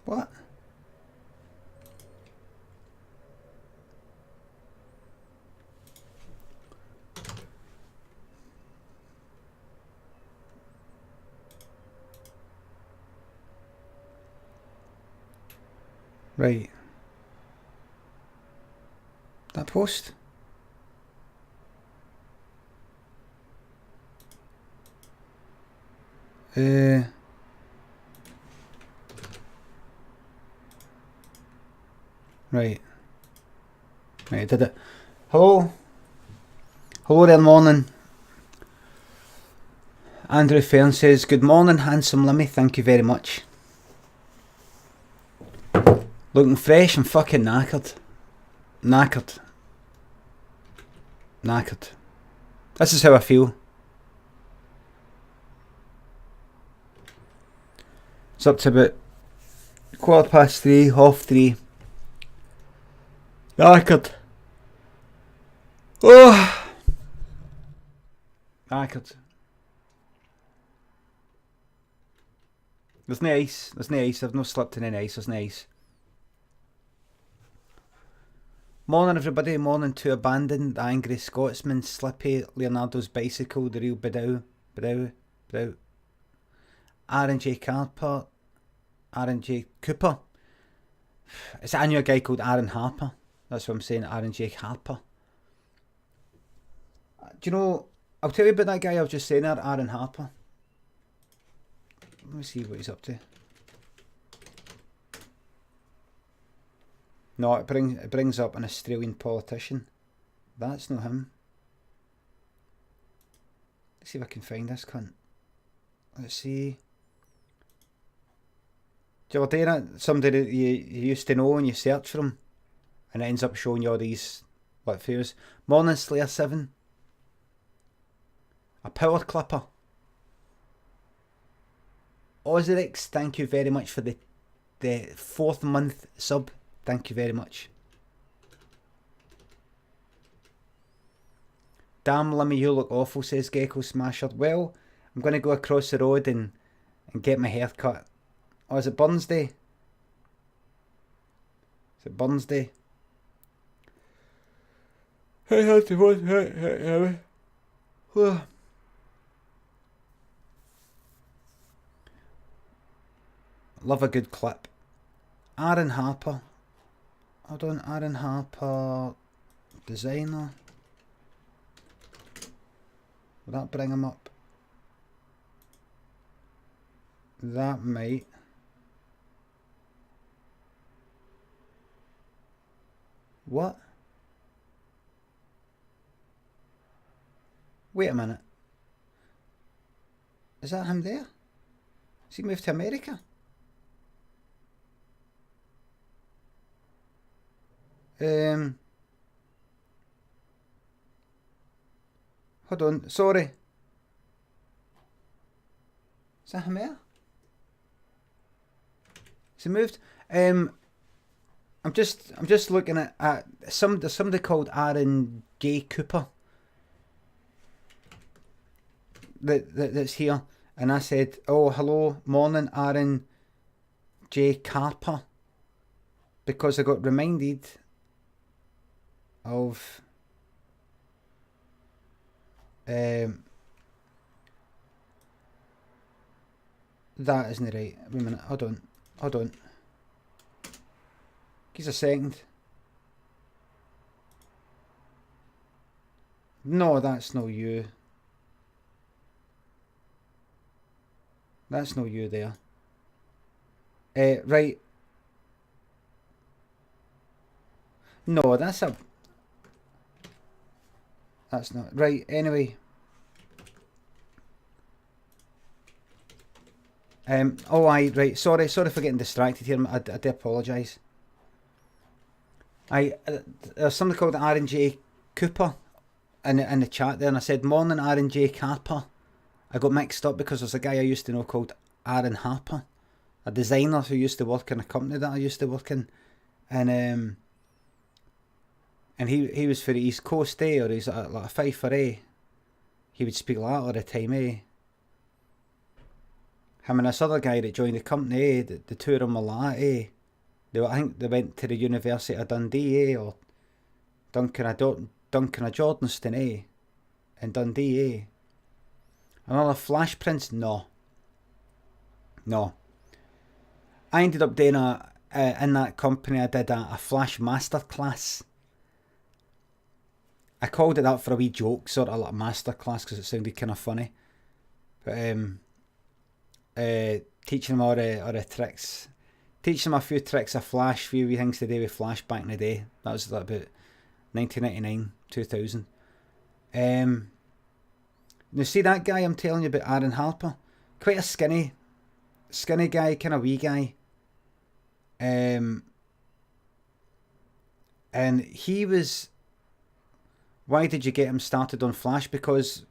What? Right. That post? Right. Right, did it. Hello? Hello there, morning. Andrew Fern says, good morning, handsome Limmy, thank you very much. Looking fresh and fucking knackered. Knackered. This is how I feel. It's up to about 3:15, 3:30. Knackered. Oh! Knackered. There's no ice. I've not slept in any ice. There's no ice. Morning everybody, morning to Abandon, the Angry Scotsman, Slippy, Leonardo's Bicycle, The Real Bidow, R&J Carper, R&J Cooper. I knew a guy called Aaron Harper. That's what I'm saying, R&J Harper. Do you know, I'll tell you about that guy I was just saying there, Aaron Harper. Let me see what he's up to. No, it brings up an Australian politician. That's not him. Let's see if I can find this cunt. Let's see. Do you ever do that? Somebody that you used to know and you search for him and it ends up showing you all these what fears. Morning Slayer 7. A power clipper. Ozrix, thank you very much for the 4th month sub. Thank you very much. Damn Limmy, you look awful, says Gecko Smasher. Well, I'm going to go across the road and get my hair cut. Oh, is it Burns Day? Is it Burns Day? Love a good clip. Aaron Harper. Hold on, Aaron Harper, designer. Will that bring him up? That might. What? Wait a minute. Is that him there? Has he moved to America? Hold on, sorry. Is that him there? Has he moved? I'm just looking at somebody called Aaron J. Cooper that's here, and I said, oh hello, morning Aaron J. Carper, because I got reminded of that isn't right. Wait a minute, hold on. Give us a second. No, that's no you. That's no you there. Right. No, that's not right. Anyway. Oh, right. Sorry for getting distracted here. I do apologise. There's something called R&J Cooper in the chat there, and I said morning R&J Carper. I got mixed up because there's a guy I used to know called Aaron Harper. a designer who used to work in a company that I used to work in, and he was for the East Coast, or he's like a Fifer, He would speak like that all the time, Him and this other guy that joined the company, the two of them were like that, I think they went to the University of Dundee, or Duncan of Jordanston, in Dundee, Another Flash Prince? No. I ended up doing in that company, I did a Flash Masterclass. I called it that for a wee joke, sort of like a masterclass, because it sounded kind of funny. But teaching them all the tricks. Teaching them a few tricks of Flash, a few wee things to do with Flash back in the day. That was like about 1999, 2000. Now see that guy I'm telling you about, Aaron Harper? Quite a skinny guy, kind of wee guy. And he was... Why did you get him started on Flash? Because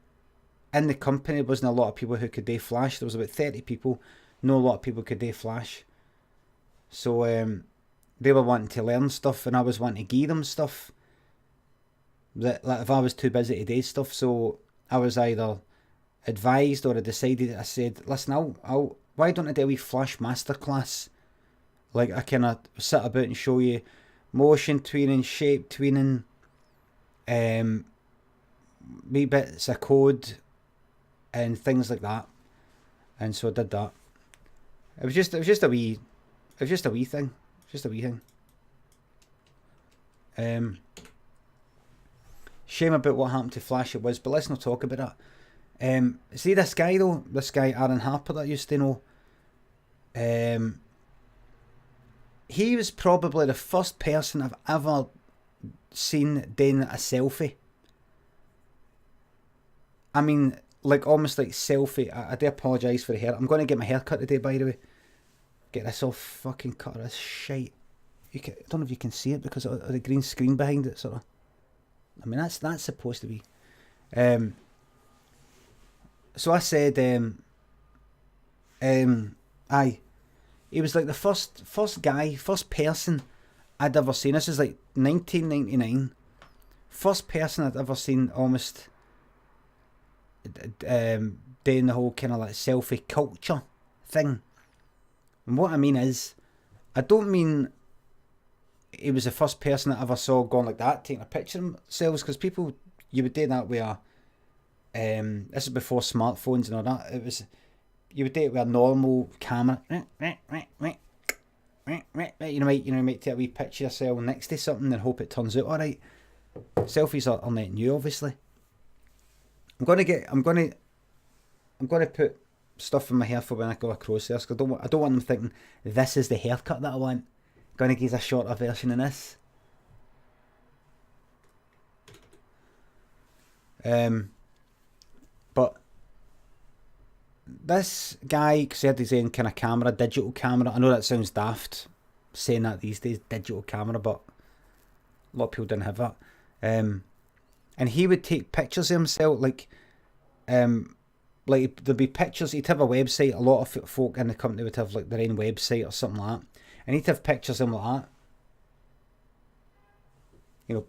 in the company there wasn't a lot of people who could do Flash. There was about 30 people. Not a lot of people could do Flash. So they were wanting to learn stuff, and I was wanting to give them stuff. That, like, if I was too busy to do stuff, so I was either advised or I decided, I said, listen, I'll why don't I do a wee Flash masterclass? Like, I kind of sit about and show you motion tweening, shape tweening, wee bits of code and things like that. And so I did that. It was just a wee thing. Shame about what happened to Flash it was, but let's not talk about that. See this guy Aaron Harper that I used to know. He was probably the first person I've ever seen doing a selfie. I mean, like, almost like selfie. I do apologise for the hair. I'm going to get my hair cut today, by the way. Get this all fucking cut of this shite. I don't know if you can see it because of the green screen behind it, sort of. I mean, that's supposed to be. So I said, aye. He was like the first person I'd ever seen. This is like 1999. First person I'd ever seen almost doing the whole kind of like selfie culture thing. And what I mean is, I don't mean he was the first person I ever saw going like that, taking a picture of themselves, because people, you would do that with this is before smartphones and all that. It was, you would do it with a normal camera. You might take a wee picture of yourself next to something and hope it turns out alright. Selfies are not new, obviously. I'm gonna put stuff in my hair for when I go across there, because I don't want them thinking this is the haircut that I want. Gonna give a shorter version of this. But this guy, because he had his own kind of camera, digital camera. I know that sounds daft saying that these days, digital camera, but a lot of people didn't have that. And he would take pictures of himself, like there'd be pictures. He'd have a website. A lot of folk in the company would have like their own website or something like that, and he'd have pictures of him like that,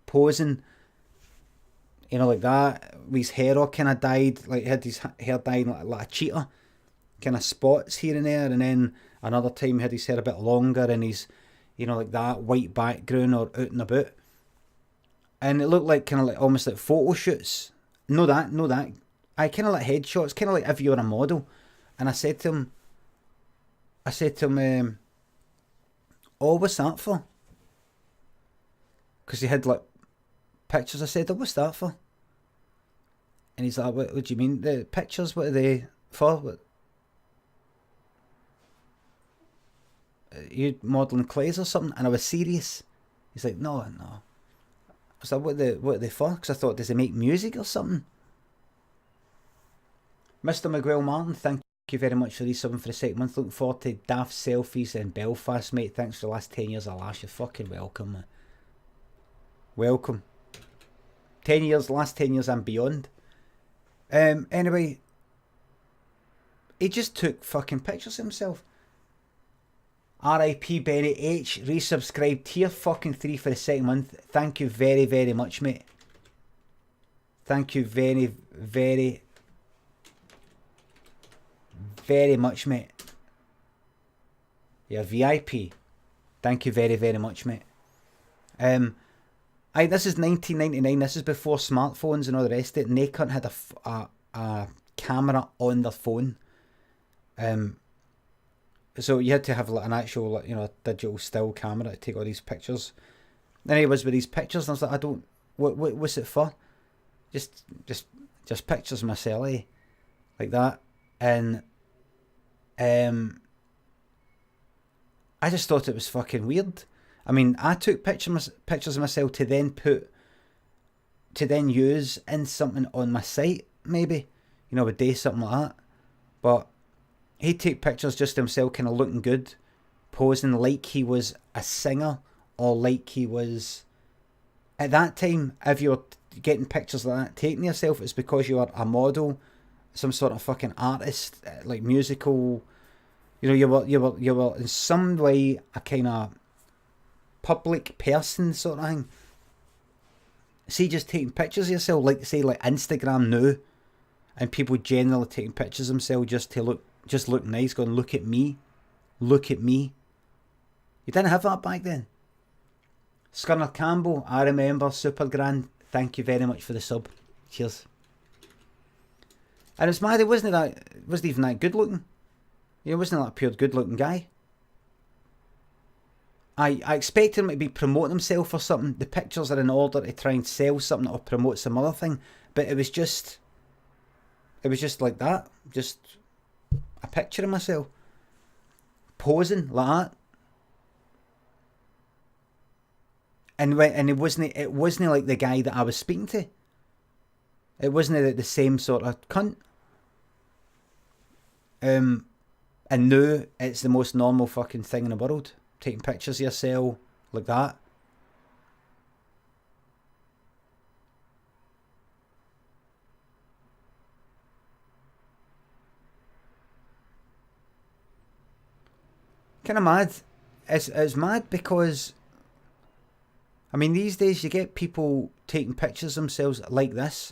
posing, like that, with his hair all kind of dyed, like he had his hair dyed like a cheetah, kind of spots here and there, and then another time he had his hair a bit longer and he's, like that, white background or out and about. And it looked like kind of like almost like photo shoots. No that. I kind of like headshots, kind of like if you were a model. And I said to him, oh, what's that for? Because he had like pictures. I said, oh, what's that for? And he's like, what do you mean? The pictures, what are they for? What? Are you modelling clays or something? And I was serious. He's like, no. I was like, what are they for? Because I thought, does he make music or something? Mr. Miguel Martin, thank you very much for resubscribing for the second month. Looking forward to daft selfies in Belfast, mate. Thanks for the last 10 years of Lash. You're fucking welcome, man. Welcome. 10 years, last 10 years and beyond. Anyway, He just took fucking pictures of himself. R.I.P. Benny H. Resubscribe tier fucking 3 for the second month. Thank you very, very much, mate. Thank you very, very, very much, mate. You're VIP. Thank you very, very much, mate. This is 1999. This is before smartphones and all the rest of it. Nacon had a camera on their phone. So you had to have like an actual, digital still camera to take all these pictures. And he was with these pictures, and I was like, what's it for? Just pictures of myself, like that. And I just thought it was fucking weird. I mean, I took pictures of myself to then use in something on my site, maybe, would do something like that. But he'd take pictures just of himself, kind of looking good, posing like he was a singer, or like he was. At that time, if you were getting pictures like that taken of yourself, it's because you were a model, some sort of fucking artist, like musical. You were in some way a kind of public person sort of thing. See, just taking pictures of yourself, like say like Instagram now, and people generally taking pictures of themselves just to look nice, going, look at me. You didn't have that back then. Scunner Campbell, I remember, super grand. Thank you very much for the sub. Cheers. And it's mad, it wasn't even that good looking. He wasn't like a pure good looking guy. I expected him to be promoting himself or something. The pictures are in order to try and sell something or promote some other thing. But it was just like that. Just a picture of myself. Posing like that. And it wasn't like the guy that I was speaking to. It wasn't the same sort of cunt. And now it's the most normal fucking thing in the world. Taking pictures of yourself like that. Kind of mad. It's mad because, I mean, these days you get people taking pictures of themselves like this.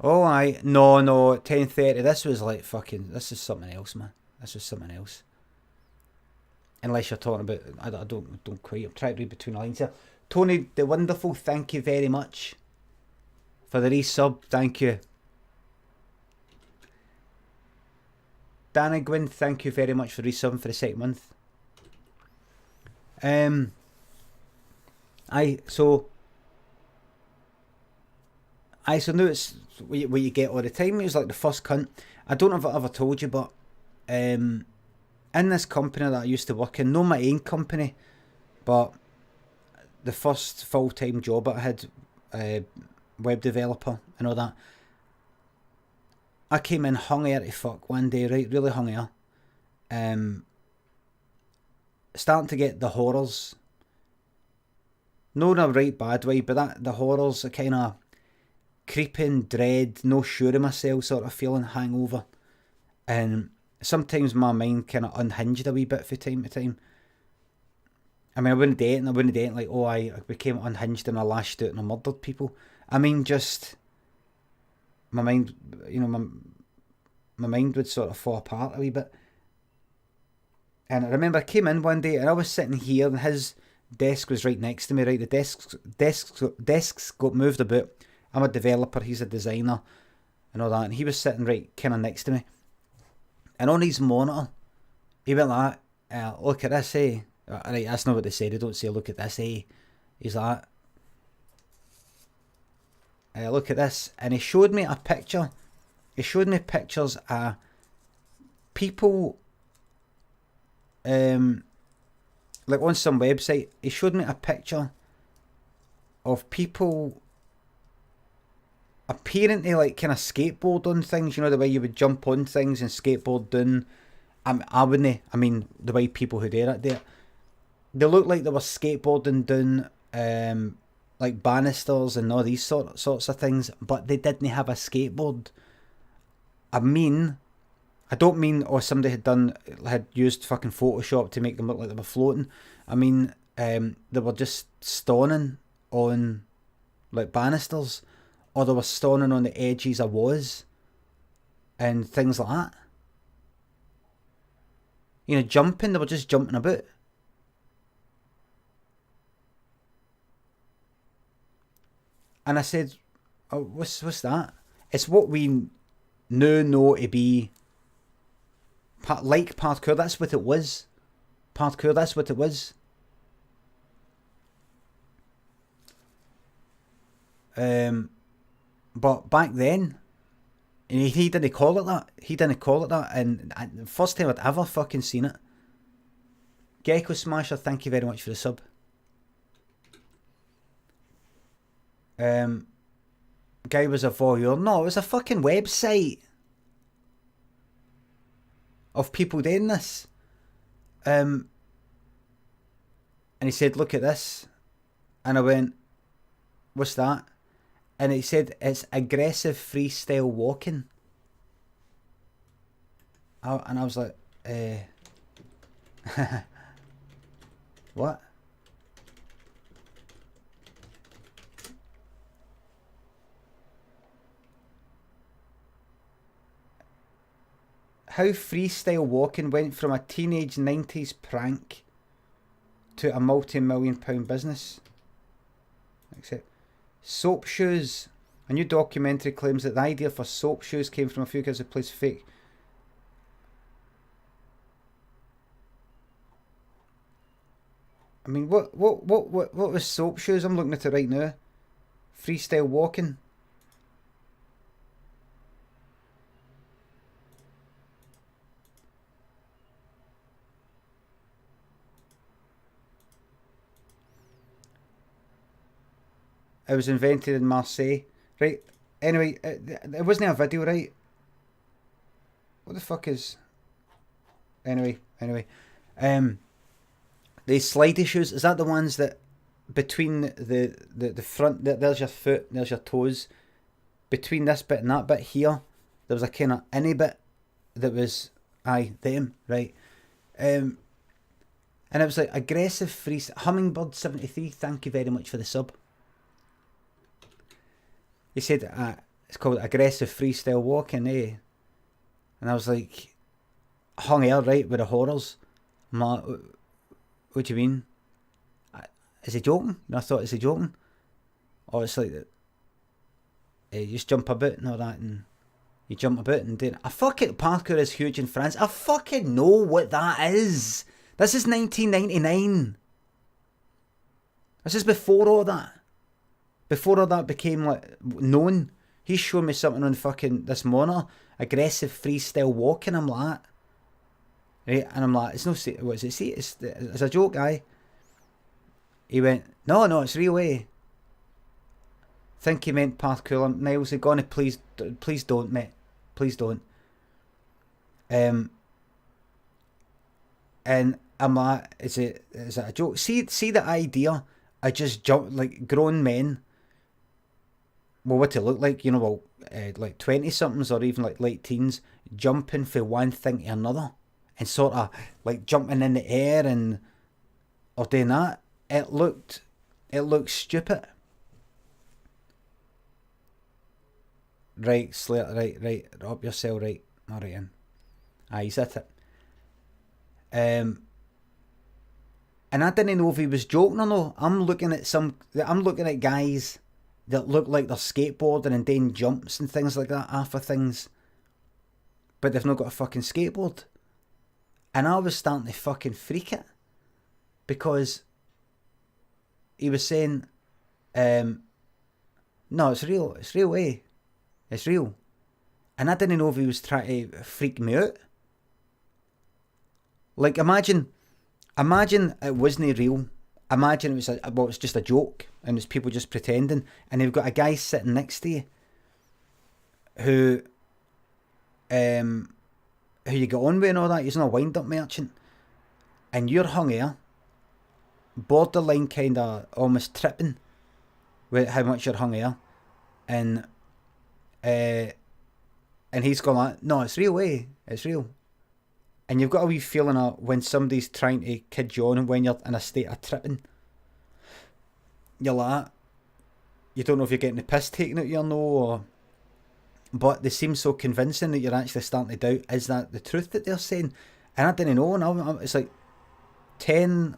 Oh, no, 10:30. This was like fucking. This is something else, man. This is something else. Unless you're talking about, I don't quite. I'm trying to read between the lines here. Tony the Wonderful, thank you very much for the resub. Thank you. Dana Gwyn, thank you very much for resubbing for the second month. So now it's what you get all the time. It was like the first cunt. I don't know if I ever told you, but in this company that I used to work in, not my own company, but the first full-time job I had, web developer and all that, I came in hung air to fuck one day, right? Really hung air. Starting to get the horrors. No, in a right bad way, but the horrors are kind of creeping, dread, no sure of myself sort of feeling, hangover. And sometimes my mind kind of unhinged a wee bit from time to time. I mean, I wouldn't date like, oh, I became unhinged and I lashed out and I murdered people. I mean, just my mind, my mind would sort of fall apart a wee bit. And I remember I came in one day and I was sitting here and his desk was right next to me, right? The desks got moved about. I'm a developer, he's a designer and all that. And he was sitting right kind of next to me. And on his monitor, he went like, look at this, eh? Right, that's not what they say. They don't say, look at this, eh? He's like, look at this. And he showed me a picture. He showed me pictures of people, like on some website. He showed me a picture of people apparently like kind of skateboard on things, the way you would jump on things and skateboard down. I wouldn't, I mean, the way people who do it, they look like they were skateboarding down like banisters and all these sorts of things, but they didn't have a skateboard. I don't mean somebody had used fucking Photoshop to make them look like they were floating. I mean they were just stoning on like banisters, or they were stoning on the edges of walls and things like that. You know, jumping, they were just jumping about. And I said, oh, what's that? It's what we now know to be like parkour. That's what it was. Parkour, that's what it was. But back then, he didn't call it that. And the first time I'd ever fucking seen it. Gecko Smasher, thank you very much for the sub. Guy was a voyeur. No, it was a fucking website of people doing this. And he said, look at this. And I went, what's that? And he said, it's aggressive freestyle walking. And I was like, what? How freestyle walking went from a teenage 90s prank to a multi-million-pound business. Except soap shoes. A new documentary claims that the idea for soap shoes came from a few kids who placed fake. I mean, what was soap shoes? I'm looking at it right now. Freestyle walking. It was invented in Marseille. Right, anyway, it wasn't a video, right? What the fuck is... Anyway. The slidey shoes, is that the ones that between the front, there's your foot, there's your toes, between this bit and that bit here, there was a kind of innie bit that was, them, right? And it was like aggressive free... Hummingbird 73, thank you very much for the sub. He said, it's called aggressive freestyle walking, eh? And I was like, hung air, right, with the horrors. I'm like, what do you mean? Is he joking? And I thought, is he joking? Or it's like, you just jump about and all that, and you jump about and do it. I fucking, parkour is huge in France. I fucking know what that is. This is 1999. This is before all that. Before all that became like known. He's showing me something on fucking this monitor. Aggressive freestyle walking. I'm like, right? And I'm like, it's no, what is it? See, it's a joke, guy. He went, no, it's real, eh? Think he meant parkour. Niles, are gonna please don't, mate. Please don't. And I'm like, is it a joke? See the idea? I just jump like grown men. Well, what it look like, you know, well, like 20-somethings or even like late teens, jumping from one thing to another and sort of like jumping in the air and or doing that. It looked stupid. Right, Slater, right, up yourself, right, alright in. He's at it. And I didn't know if he was joking or no. I'm looking at guys that look like they're skateboarding and doing jumps and things like that after things, but they've not got a fucking skateboard. And I was starting to fucking freak it, because he was saying, no, it's real, eh? It's real. And I didn't know if he was trying to freak me out. Like, imagine it wasn't real. Imagine it was it's just a joke and it's people just pretending, and you've got a guy sitting next to you who you get on with and all that. He's not a wind-up merchant, and you're hung here, borderline kind of almost tripping, with how much you're hung air, and uh, and he's going like, no, it's real, it's real. And you've got a wee feeling of when somebody's trying to kid you on when you're in a state of tripping. You're like, you don't know if you're getting the piss taken out of your nose, but they seem so convincing that you're actually starting to doubt, is that the truth that they're saying? And I didn't know, and it's like 10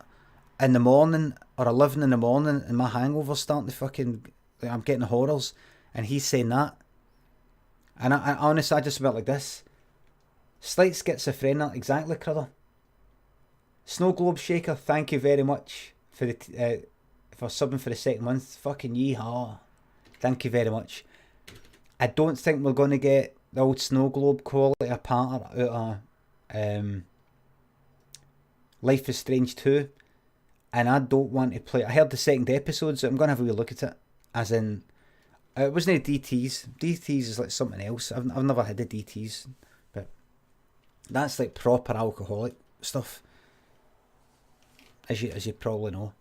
in the morning or 11 in the morning, and my hangover's starting to fucking, like, I'm getting horrors, and he's saying that. And I honestly, I just went like this. Slight schizophrenia, exactly, Crudder. Snow Globe Shaker, thank you very much for subbing for the second month. Fucking yeehaw. Thank you very much. I don't think we're going to get the old Snow Globe quality apart out of Life is Strange 2. And I don't want to play. I heard the second episode, so I'm going to have a wee look at it. As in, it wasn't DTs. DTs is like something else. I've never had the DTs. That's like proper alcoholic stuff, as you probably know.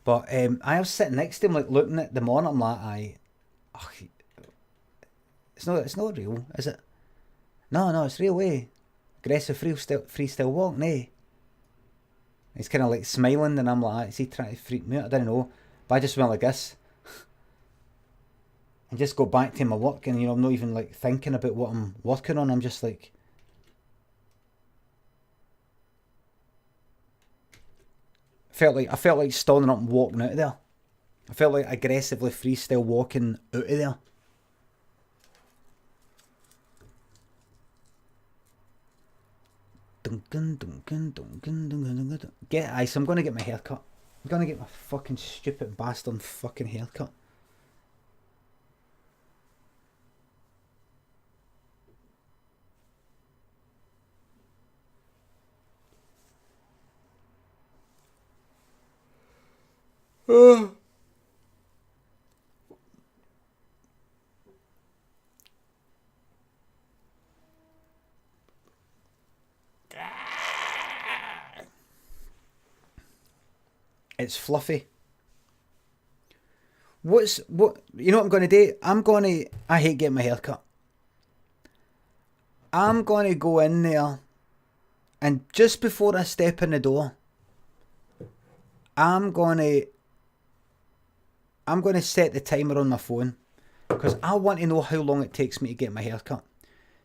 But I was sitting next to him, like looking at the monitor. I'm like, it's not real, is it? No, it's real, aggressive freestyle walk, He's kind of like smiling, and I'm like, is he trying to freak me out? I don't know, but I just went like this, and just go back to my work, and I'm not even like thinking about what I'm working on. I'm just like. I felt like standing up and walking out of there. I felt like aggressively freestyle walking out of there. Get ice. I'm going to get my hair cut. I'm going to get my fucking stupid bastard fucking haircut. It's fluffy. You know what I'm going to do? I hate getting my hair cut. I'm going to go in there, and just before I step in the door, I'm going to set the timer on my phone, because I want to know how long it takes me to get my hair cut,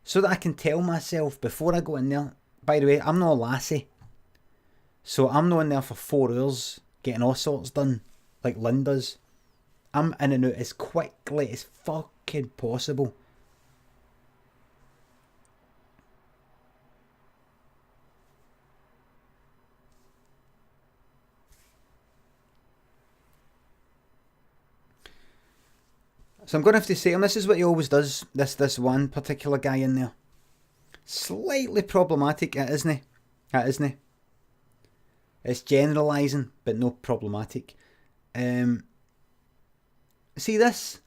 so that I can tell myself before I go in there. By the way, I'm not a lassie, so I'm not in there for 4 hours getting all sorts done like Lynn does. I'm in and out as quickly as fucking possible. So I'm going to have to say, and this is what he always does, this one particular guy in there. Slightly problematic, isn't he? It's generalising, but no problematic. See this?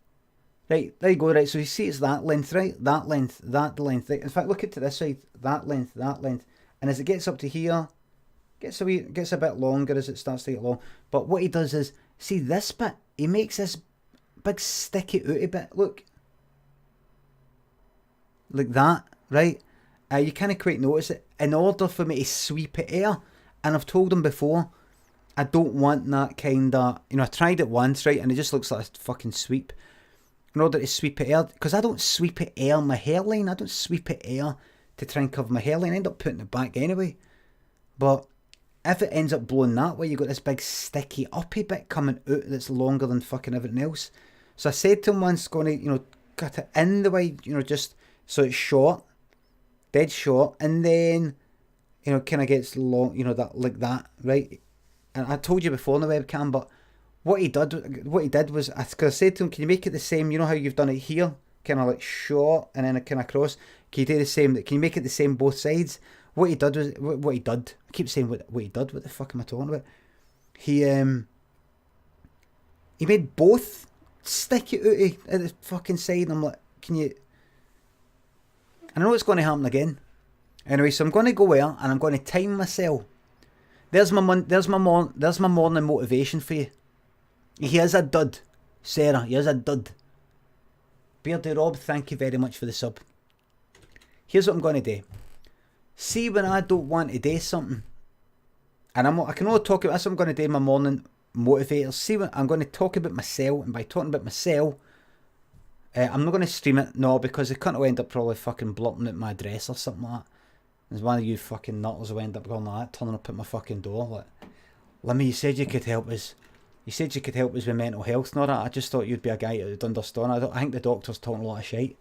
Right, there you go, right, so you see it's that length, right? That length. Right? In fact, look at to this side. That length. And as it gets up to here, gets a bit longer as it starts to get long. But what he does is, see this bit? He makes this big sticky outy bit, look. Like that, right? You can't quite notice it. In order for me to sweep it air, and I've told him before, I don't want that kind of, I tried it once, right, and it just looks like a fucking sweep. In order to sweep it air, because I don't sweep it air my hairline, I don't sweep it air to try and cover my hairline, I end up putting it back anyway. But if it ends up blowing that way, you've got this big sticky uppy bit coming out that's longer than fucking everything else. So I said to him once, going to, cut it in the way, just so it's short, dead short, and then, kind of gets long, that like that, right? And I told you before on the webcam, but what he did was, because I said to him, can you make it the same, how you've done it here, kind of like short, and then kind of across, can you do the same, can you make it the same both sides? What he did, I keep saying what he did, what the fuck am I talking about? He made both sticky outy at the fucking side, and I'm like, can you... And I know it's going to happen again. Anyway, so I'm going to go there, and I'm going to time myself. There's my morning motivation for you. He is a dud. Sarah, you're a dud. Beardy Rob, thank you very much for the sub. Here's what I'm going to do. See when I don't want to do something, and I can only talk about this, I'm going to do my morning motivators. See when I'm going to talk about myself, and by talking about myself, I'm not going to stream it, no, because the cunt will end up probably fucking blotting out my address or something like that. There's one of you fucking nutters will end up going like that, turning up at my fucking door like, Limmy, you said you could help us. You said you could help us with mental health and all that. I just thought you'd be a guy that would understand. I think the doctor's talking a lot of shite.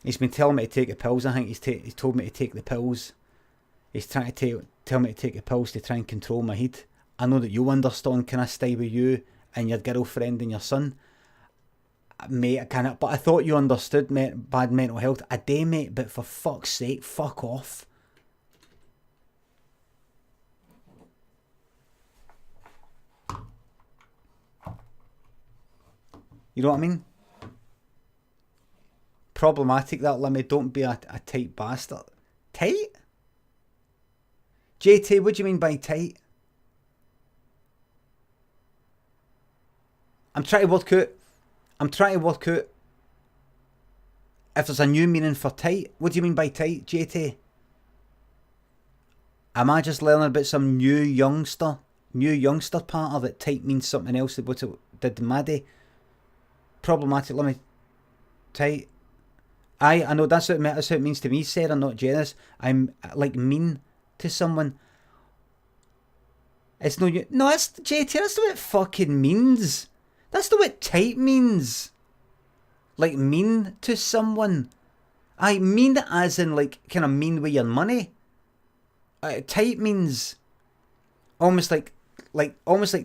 He's been telling me to take the pills. I think he's told me to take the pills. He's trying to tell me to take the pills to try and control my head. I know that you understand. Can I stay with you and your girlfriend and your son? Mate, I can't. But I thought you understood bad mental health. I do, mate, but for fuck's sake, fuck off. You know what I mean? Problematic, that, Limmy. Don't be a tight bastard. Tight? JT, what do you mean by tight? I'm trying to work out if there's a new meaning for tight. What do you mean by tight, JT? Am I just learning about some new youngster pattern that tight means something else than what it did in my day? Problematic, let me tight. I know that's what it means to me, Sarah, not generous. I'm like mean to someone. It's no, that's JT, that's not what it fucking means. That's not what tight means. Like mean to someone. I mean it as in like kind of mean with your money. Tight means almost like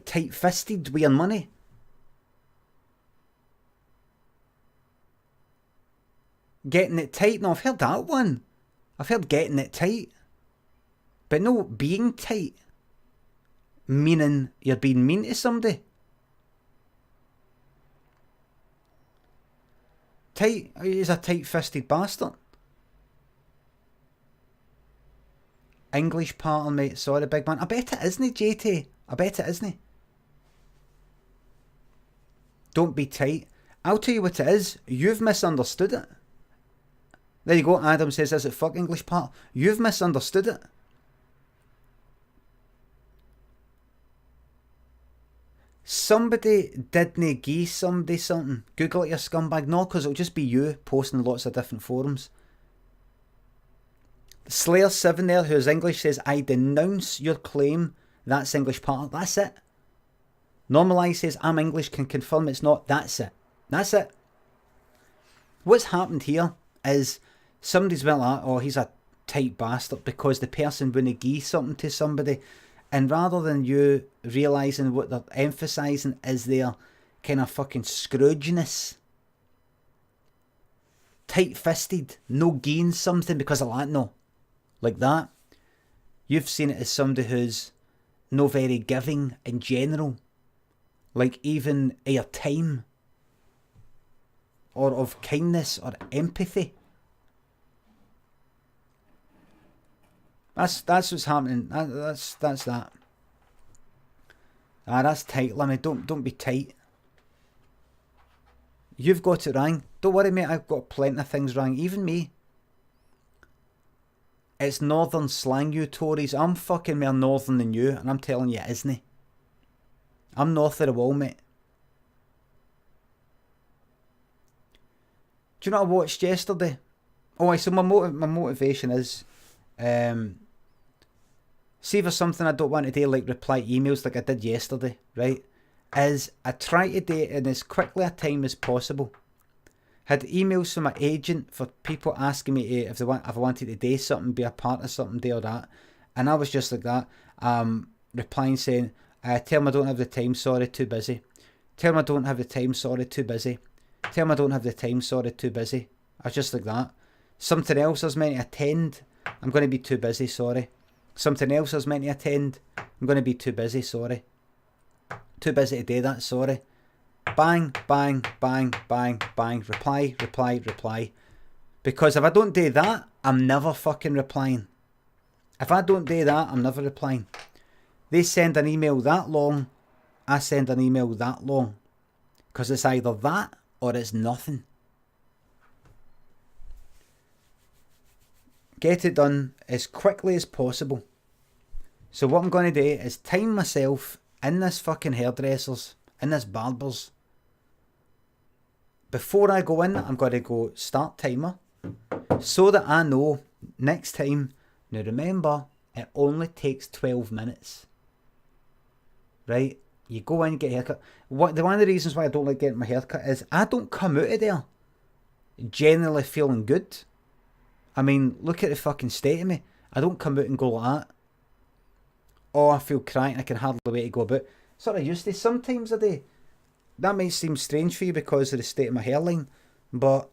tight-fisted with your money. Getting it tight. No, I've heard that one. I've heard getting it tight. But no, being tight. Meaning you're being mean to somebody. Tight is a tight-fisted bastard. English pattern, mate. Sorry, big man. I bet it isn't, JT. I bet it isn't. Don't be tight. I'll tell you what it is. You've misunderstood it. There you go. Adam says, is it fuck English part? You've misunderstood it. Somebody didn't give somebody something. Google it, you scumbag. No, because it'll just be you posting lots of different forums. Slayer7 there, who's English, says, I denounce your claim. That's English part. That's it. Normalise says, I'm English, can confirm it's not. That's it. That's it. What's happened here is somebody's well like, oh, he's a tight bastard because the person wouldn't give something to somebody. And rather than you realising what they're emphasising is their kind of fucking Scroogeness. Tight-fisted. No gain something because of that, no. Like that. You've seen it as somebody who's no very giving in general. Like even air time. Or of kindness or empathy. That's what's happening. That's that. That's tight, Limmy. Don't be tight. You've got it wrong. Don't worry, mate. I've got plenty of things wrong. Even me. It's northern slang, you Tories. I'm fucking more northern than you, and I'm telling you it isn't. I'm north of the wall, mate. Do you know what I watched yesterday? Oh, so my motivation is, see if there's something I don't want to do, like reply emails like I did yesterday, right? Is I try to do it in as quickly a time as possible. Had emails from my agent for people asking me if I wanted to do something, be a part of something, do or that. And I was just like that, replying saying, tell them I don't have the time, sorry, too busy. Tell them I don't have the time, sorry, too busy. Tell them I don't have the time, sorry, too busy. I was just like that. Something else I was meant to attend, I'm going to be too busy, sorry. Something else I was meant to attend, I'm going to be too busy, sorry. Too busy to do that, sorry. Bang, bang, bang, bang, bang. Reply, reply, reply. Because if I don't do that, I'm never fucking replying. If I don't do that, I'm never replying. They send an email that long, I send an email that long. Because it's either that or it's nothing. Get it done as quickly as possible. So what I'm going to do is time myself in this fucking hairdresser's, in this barber's. Before I go in, I'm going to go start timer so that I know next time. Now remember, it only takes 12 minutes. Right? You go in, get a haircut. One of the reasons why I don't like getting my haircut is I don't come out of there generally feeling good. I mean, look at the fucking state of me. I don't come out and go like that. Oh, I feel crying, I can hardly wait to go about. Sort of used to sometimes a day. That might seem strange for you because of the state of my hairline, but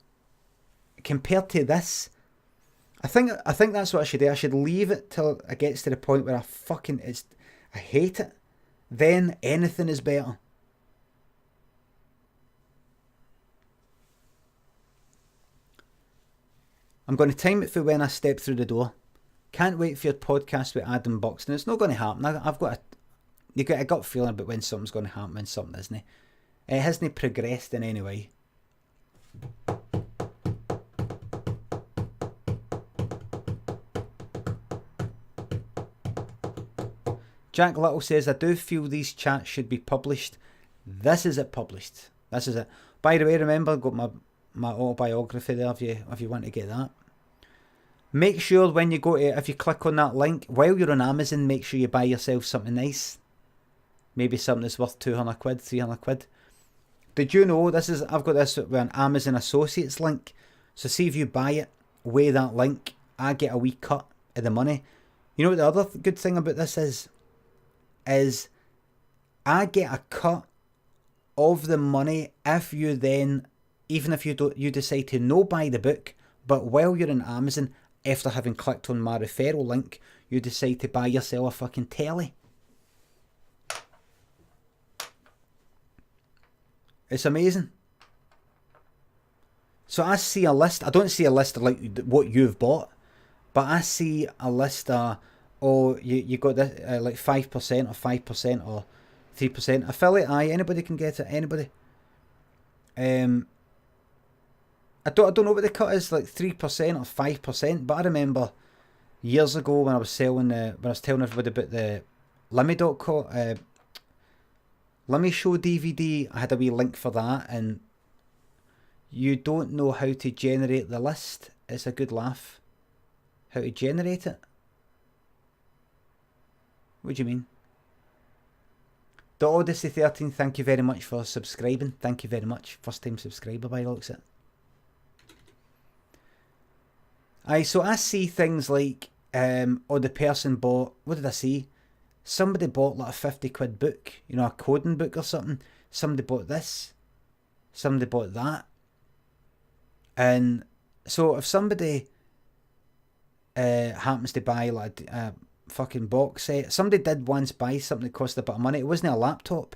compared to this, I think that's what I should do. I should leave it till it gets to the point where I hate it. Then anything is better. I'm going to time it for when I step through the door. Can't wait for your podcast with Adam Buxton. It's not going to happen. I've got a gut feeling about when something's going to happen and something isn't. It hasn't progressed in any way. Jack Little says, I do feel these chats should be published. This is it published. This is it. By the way, remember, I've got my autobiography there if you want to get that. Make sure when you go to, if you click on that link, while you're on Amazon, make sure you buy yourself something nice. Maybe something that's worth 200 quid, 300 quid. Did you know I've got this with an Amazon Associates link. So see if you buy it, with that link, I get a wee cut of the money. You know what the other good thing about this is I get a cut of the money if you then, even if you decide to no buy the book, but while you're on Amazon, after having clicked on my referral link, you decide to buy yourself a fucking telly. It's amazing. So I see a list. I don't see a list of like what you've bought, but I see a list of, you got this like 5% or 5% or 3%. Affiliate, anybody can get it. Anybody. I don't know what the cut is, like 3% or 5%, but I remember years ago when I was telling everybody about the Limmy.com, Limmy Show DVD, I had a wee link for that, and you don't know how to generate the list. It's a good laugh. How to generate it? What do you mean? The Odyssey 13, thank you very much for subscribing. Thank you very much. First time subscriber by the looks of it. So I see things like, the person bought, what did I see? Somebody bought like a 50 quid book, a coding book or something. Somebody bought this. Somebody bought that. And so if somebody happens to buy like a fucking box set, somebody did once buy something that cost a bit of money. It wasn't a laptop.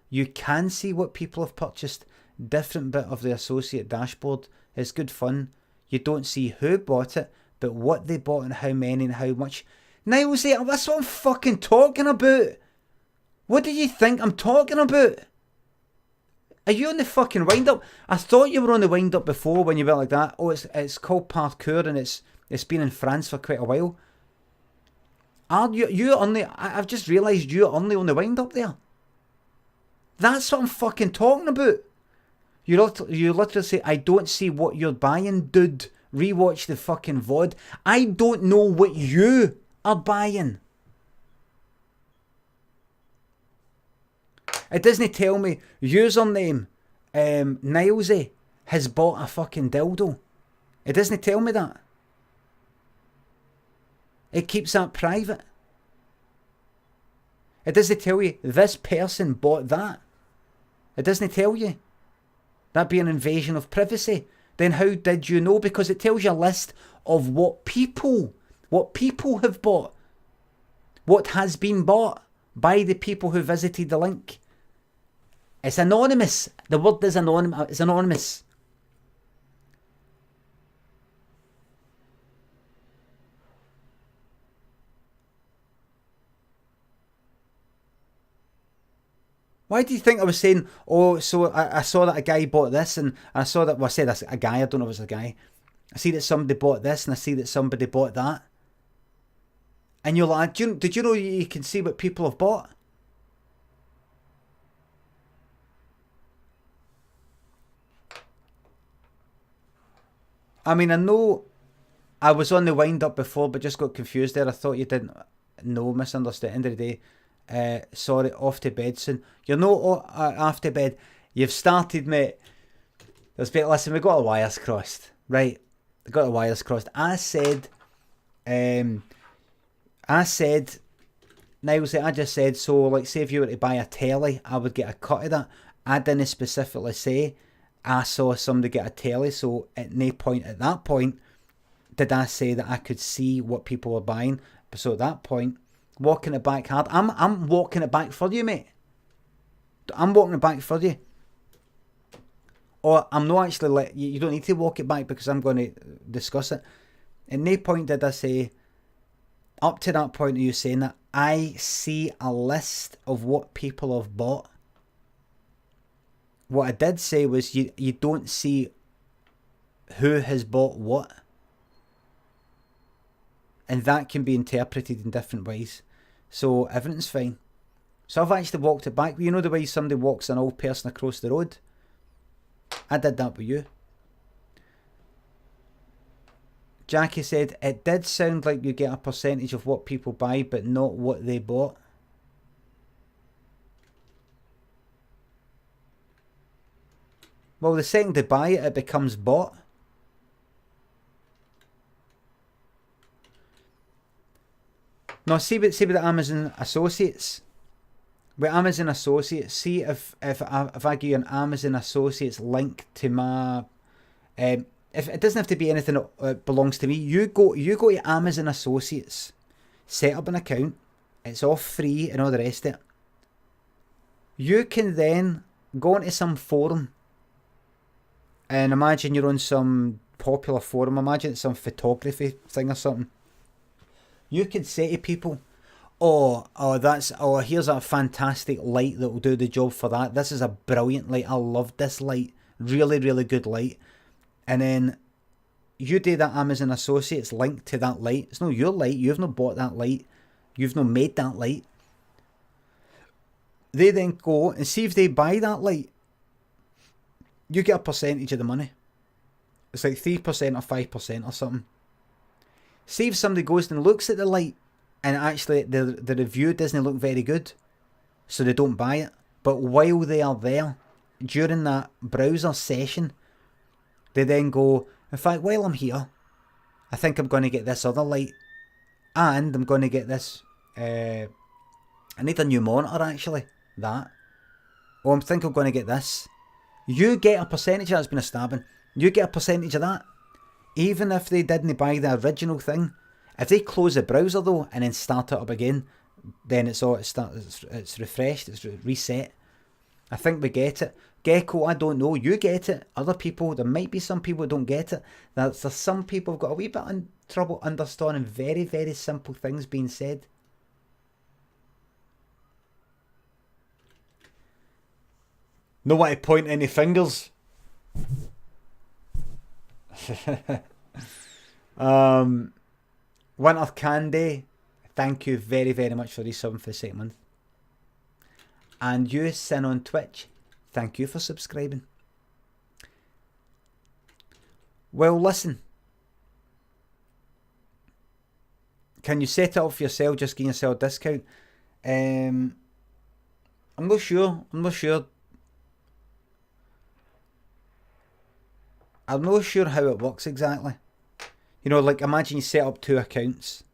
You can see what people have purchased. Different bit of the associate dashboard. It's good fun. You don't see who bought it, but what they bought and how many and how much. Niles, that's what I'm fucking talking about. What do you think I'm talking about? Are you on the fucking wind-up? I thought you were on the wind-up before when you went like that. Oh, it's called parkour and it's been in France for quite a while. Are you only? I've just realised you're only on the wind-up there. That's what I'm fucking talking about. You literally say, I don't see what you're buying, dude. Rewatch the fucking VOD. I don't know what you are buying. It doesn't tell me username Nilesy has bought a fucking dildo. It doesn't tell me that. It keeps that private. It doesn't tell you this person bought that. It doesn't tell you. That'd be an invasion of privacy. Then how did you know? Because it tells you a list of what people have bought. What has been bought by the people who visited the link. It's anonymous. The word is anonymous. It's anonymous. Why do you think I was saying, oh, so I saw that a guy bought this, and I saw that, well, I said a guy, I don't know if it was a guy. I see that somebody bought this, and I see that somebody bought that. And you're like, did you know you can see what people have bought? I mean, I know I was on the wind up before, but just got confused there. I thought you didn't know, misunderstood. End of the day. Sorry, off to bed soon. You're not off to bed. You've started, mate. Listen, we got the wires crossed, right? We got the wires crossed. I said, Niles, I just said, so like, say if you were to buy a telly, I would get a cut of that. I didn't specifically say I saw somebody get a telly, so at no point at that point did I say that I could see what people were buying. So at that point, walking it back hard. I'm walking it back for you, mate. I'm walking it back for you. Or I'm not actually you don't need to walk it back because I'm going to discuss it. At no point did I say, up to that point of you saying that, I see a list of what people have bought. What I did say was you don't see who has bought what. And that can be interpreted in different ways. So everything's fine. So I've actually walked it back. You know the way somebody walks an old person across the road? I did that with you. Jackie said, it did sound like you get a percentage of what people buy, but not what they bought. Well, the second they buy it, it becomes bought. No, see with the Amazon Associates. With Amazon Associates, see if I give you an Amazon Associates link to my, if it doesn't have to be anything that belongs to me, you go to Amazon Associates, set up an account, it's all free and all the rest of it. You can then go into some forum, and imagine you're on some popular forum, imagine it's some photography thing or something. You could say to people, here's a fantastic light that will do the job for that. This is a brilliant light. I love this light. Really, really good light. And then you do that Amazon Associates link to that light. It's not your light. You've not bought that light. You've not made that light. They then go and see if they buy that light. You get a percentage of the money. It's like 3% or 5% or something. See if somebody goes and looks at the light and actually the review doesn't look very good, so they don't buy it. But while they are there, during that browser session, they then go, in fact, while I'm here, I think I'm going to get this other light, and I'm going to get this, I need a new monitor actually, that. Oh, I think I'm going to get this. You get a percentage, that's been a stabbing. You get a percentage of that. Even if they didn't buy the original thing, if they close the browser though and then start it up again, then it's refreshed, it's reset. I think we get it. Gecko, I don't know. You get it. Other people, there might be some people who don't get it. There's some people who've got a wee bit of trouble understanding very, very simple things being said. No want to point any fingers. Winter Candy, thank you very, very much for resubbing for the second month. And you, Sin on Twitch, thank you for subscribing. Well, listen. Can you set it up for yourself, just give yourself a discount? I'm not sure. I'm not sure how it works exactly. You know, like imagine you set up 2 accounts.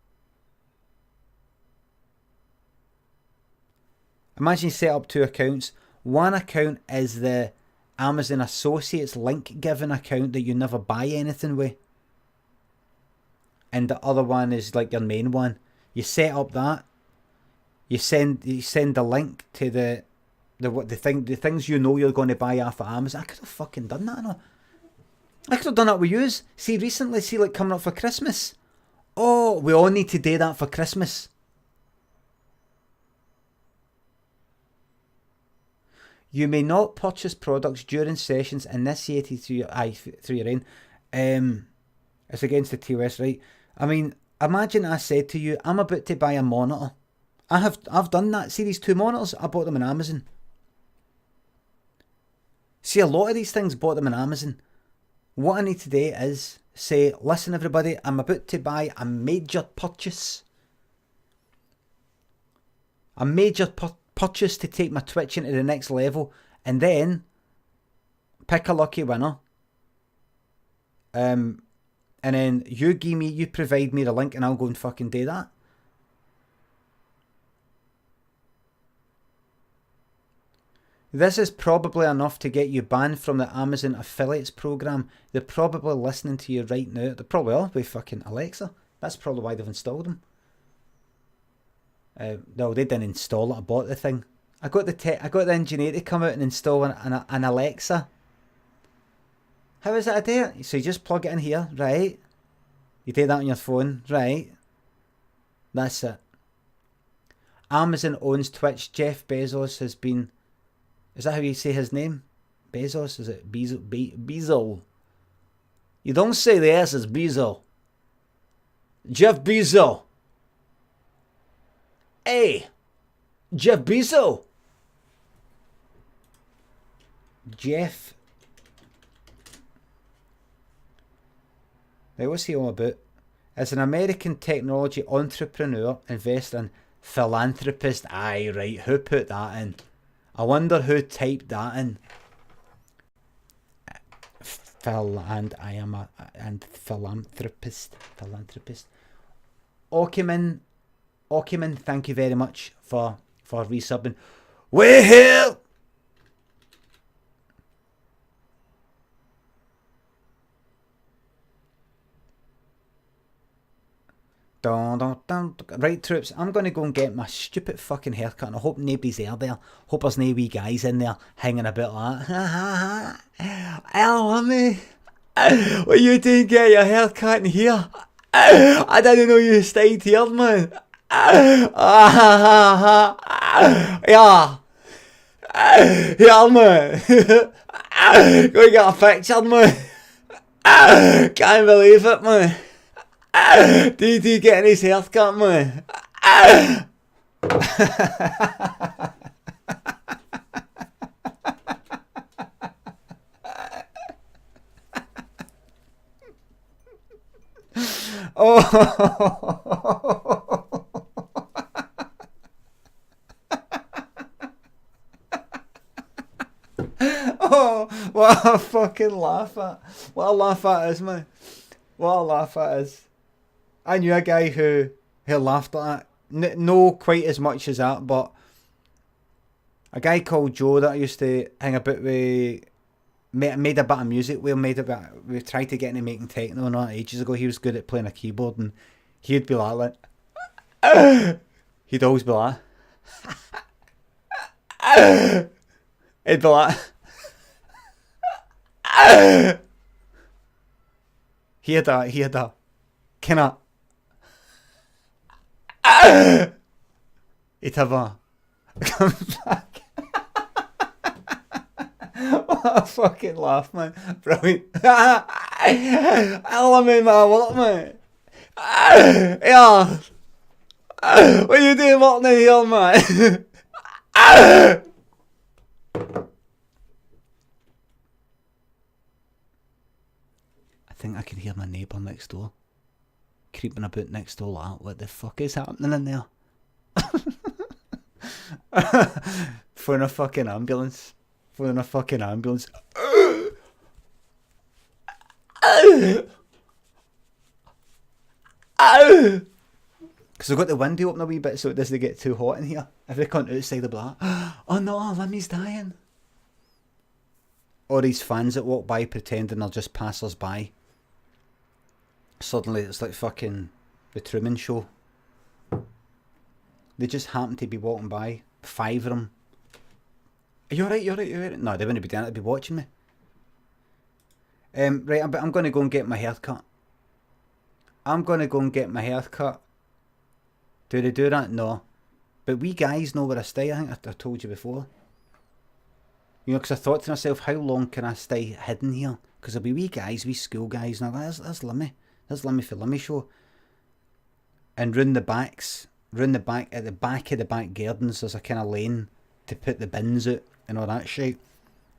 Imagine you set up 2 accounts. One account is the Amazon Associates link given account that you never buy anything with. And the other one is like your main one. You set up that. You send the link to the things you know you're going to buy off of Amazon. I could have fucking done that, no? I could have done that with yous. See, recently, like coming up for Christmas. Oh, we all need to do that for Christmas. You may not purchase products during sessions initiated through your end. It's against the TOS, right? I mean, imagine I said to you, I'm about to buy a monitor. I've done that. See these 2 monitors? I bought them on Amazon. See, a lot of these things, bought them on Amazon. What I need to do is say, listen everybody, I'm about to buy a major purchase. A major purchase to take my twitching to the next level, and then pick a lucky winner. And then you provide me the link, and I'll go and fucking do that. This is probably enough to get you banned from the Amazon affiliates program. They're probably listening to you right now. They probably are with fucking Alexa. That's probably why they've installed them. No, they didn't install it. I bought the thing. I got the engineer to come out and install an Alexa. How is that I do it? So you just plug it in here, right? You do that on your phone, right? That's it. Amazon owns Twitch. Jeff Bezos has been... Is that how you say his name? Bezos? Is it Bezos? You don't say the S, it's Bezos. Jeff Bezos. Hey, Jeff Bezos. Jeff. Now, what's he all about? As an American technology entrepreneur, investor, and philanthropist. Aye, right. Who put that in? I wonder who typed that in. I am a philanthropist. Okiman, thank you very much for resubbing. Way here. Right, troops, I'm going to go and get my stupid fucking haircut, and I hope nobody's there. Hope there's no wee guys in there hanging about like that. Hello, Limmy. What you doing? Get your haircut in here? I didn't know you stayed here, man. Yeah. Yeah, man. Go get a picture, man. Can't believe it, man. Did you get his haircut, man? Oh, what a fucking laugh at. What a laugh at is, man. What a laugh at is. I knew a guy who laughed at that. No quite as much as that, but a guy called Joe that I used to hang about with, made a bit of music. We tried to get into making techno and all that ages ago. He was good at playing a keyboard, and he'd be like he'd always be like he'd be like he had a kind of he'd have a comes back. What a fucking laugh, man. Brilliant. Hello, man, what, man? Yeah. What are you doing walking in here, man? I think I can hear my neighbour next door creeping about next door like, what the fuck is happening in there? Phone a fucking ambulance. Because I've got the window open a wee bit so it doesn't get too hot in here. If they come outside the black, oh no, Limmy's dying. Or these fans that walk by pretending they're just passers by. Suddenly it's like fucking the Truman Show. They just happen to be walking by. 5 of them. Are you alright? No, they wouldn't be doing it. They'd be watching me. Right, I'm going to go and get my hair cut. Do they do that? No. But we guys know where I stay. I think I told you before. You know, because I thought to myself, how long can I stay hidden here? Because there'll be wee guys, wee school guys, and I'm like, there's Limmy. There's Limmy for Limmy Show. And round the back, at the back of the back gardens, there's a kind of lane to put the bins out and all that shit.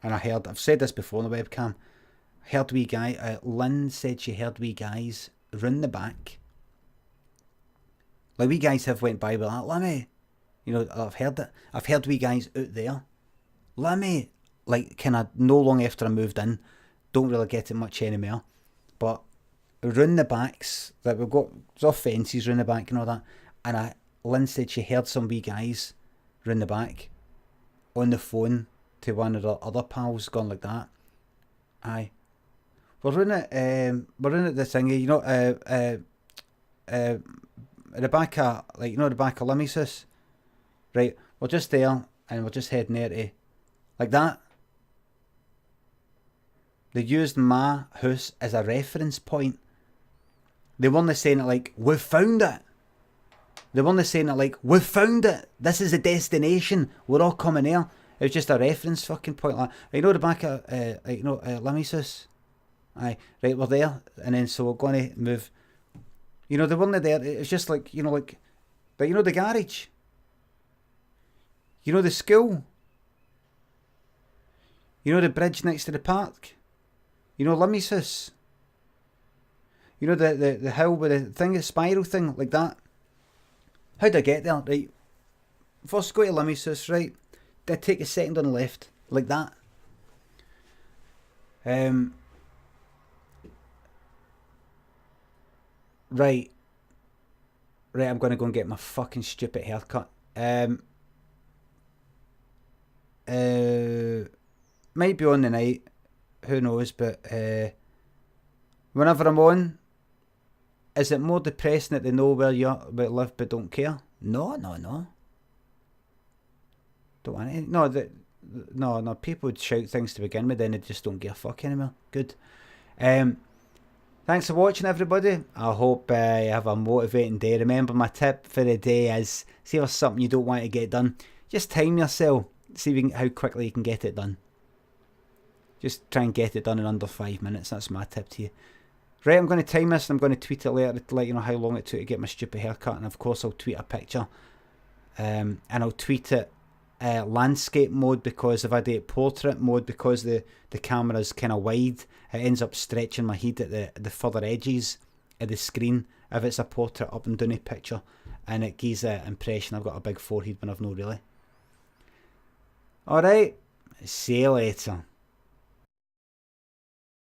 And I've said this before on the webcam, heard wee guy, Lynn said she heard wee guys round the back. Like, wee guys have went by with that, Limmy. You know, I've heard it. I've heard wee guys out there. Limmy. Like, kind of no long after I moved in. Don't really get it much anymore. But round the backs, that we've got, there's all fences round the back and all that. And Lynn said she heard some wee guys round the back on the phone to one of the other pals going like that. Aye. We're round at the thingy, you know, at the back of, like, you know, the back of Limmy's house. Right, we're just there and we're just heading there to, like that. They used my house as a reference point. They weren't saying it like, we've found it. They weren't saying it like, we've found it. This is the destination. We're all coming here. It was just a reference fucking point. Like, you know, the back of, Limmy's house. Aye, right, we're there. And then so we're going to move. You know, they weren't there. It was just like, you know, like, but you know, the garage. You know, the school. You know, the bridge next to the park. You know, Limmy's house. You know, the hill with the thing, the spiral thing, like that. How'd I get there? Right. First go to Limmy's house, right? Then take a second on the left, like that. Right. Right, I'm going to go and get my fucking stupid haircut. Might be on the night, who knows, but whenever I'm on, is it more depressing that they know where you live but don't care? No. Don't want any. No, people would shout things to begin with, then they just don't give a fuck anymore. Good. Thanks for watching, everybody. I hope you have a motivating day. Remember, my tip for the day is, see if there's something you don't want to get done, just time yourself. See how quickly you can get it done. Just try and get it done in under 5 minutes. That's my tip to you. Right, I'm going to time this and I'm going to tweet it later to let you know how long it took to get my stupid haircut. And of course, I'll tweet a picture. And I'll tweet it landscape mode, because if I do it portrait mode, because the camera's kind of wide, it ends up stretching my head at the further edges of the screen if it's a portrait up and down a picture. And it gives the impression I've got a big forehead when I've no really. Alright, see you later.